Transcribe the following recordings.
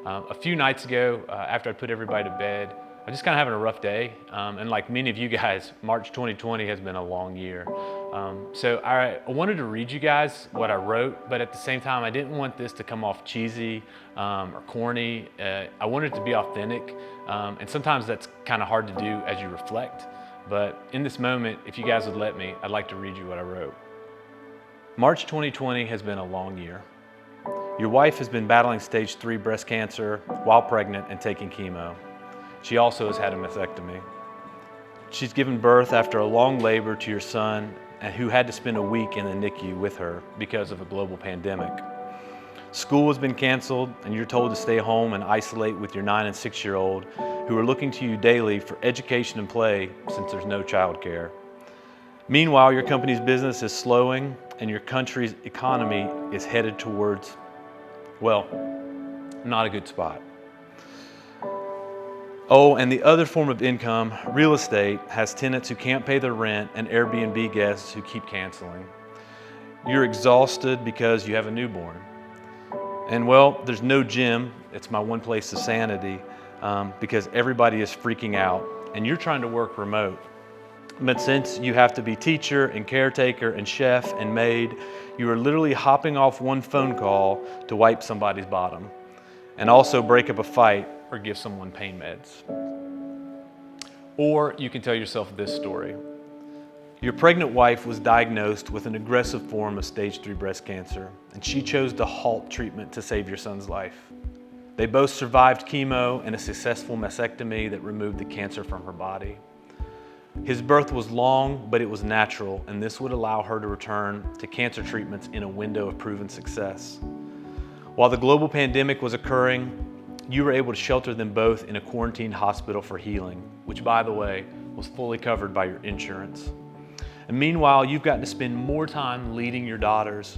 A few nights ago, after I put everybody to bed, I'm just kind of having a rough day. And like many of you guys, March 2020 has been a long year. So I wanted to read you guys what I wrote, but at the same time, I didn't want this to come off cheesy or corny. I wanted it to be authentic. And sometimes that's kind of hard to do as you reflect. But in this moment, if you guys would let me, I'd like to read you what I wrote. March 2020 has been a long year. Your wife has been battling stage 3 breast cancer while pregnant and taking chemo. She also has had a mastectomy. She's given birth after a long labor to your son, and who had to spend a week in the NICU with her because of a global pandemic. School has been canceled, and you're told to stay home and isolate with your 9 and 6-year-old, who are looking to you daily for education and play since there's no childcare. Meanwhile, your company's business is slowing, and your country's economy is headed towards, well, not a good spot. Oh, and the other form of income, real estate, has tenants who can't pay their rent and Airbnb guests who keep canceling. You're exhausted because you have a newborn. And well, there's no gym. It's my one place of sanity because everybody is freaking out and you're trying to work remote. But since you have to be teacher and caretaker and chef and maid, you are literally hopping off one phone call to wipe somebody's bottom and also break up a fight or give someone pain meds. Or you can tell yourself this story. Your pregnant wife was diagnosed with an aggressive form of stage 3 breast cancer, and she chose to halt treatment to save your son's life. They both survived chemo and a successful mastectomy that removed the cancer from her body. His birth was long, but it was natural, and this would allow her to return to cancer treatments in a window of proven success. While the global pandemic was occurring, you were able to shelter them both in a quarantine hospital for healing, which, by the way, was fully covered by your insurance. And meanwhile, you've gotten to spend more time leading your daughters.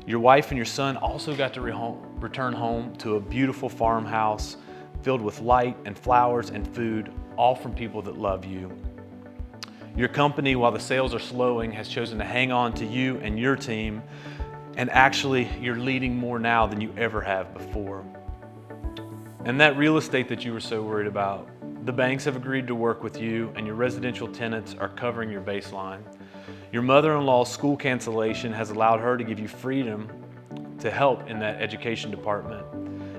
Your wife and your son also got to return home to a beautiful farmhouse filled with light and flowers and food, all from people that love you. Your company, while the sales are slowing, has chosen to hang on to you and your team, and actually you're leading more now than you ever have before. And that real estate that you were so worried about, the banks have agreed to work with you and your residential tenants are covering your baseline. Your mother-in-law's school cancellation has allowed her to give you freedom to help in that education department.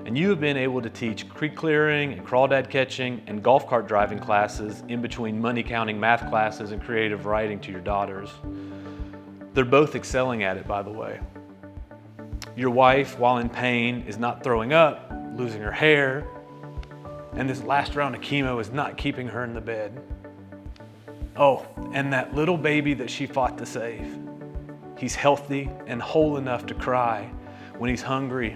And you have been able to teach creek clearing and crawdad catching and golf cart driving classes in between money counting math classes and creative writing to your daughters. They're both excelling at it, by the way. Your wife, while in pain, is not throwing up, losing her hair, and this last round of chemo is not keeping her in the bed. Oh, and that little baby that she fought to save. He's healthy and whole enough to cry when he's hungry,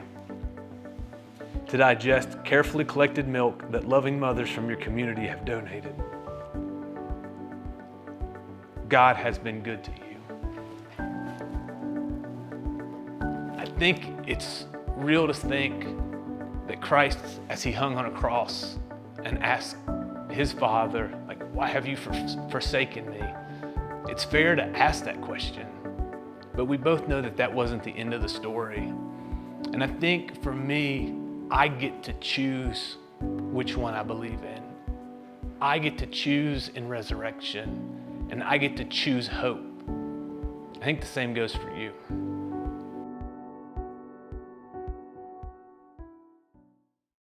to digest carefully collected milk that loving mothers from your community have donated. God has been good to you. I think it's real to think that Christ, as he hung on a cross and asked his Father, like, why have you forsaken me? It's fair to ask that question, but we both know that that wasn't the end of the story. And I think for me, I get to choose which one I believe in. I get to choose in resurrection, and I get to choose hope. I think the same goes for you.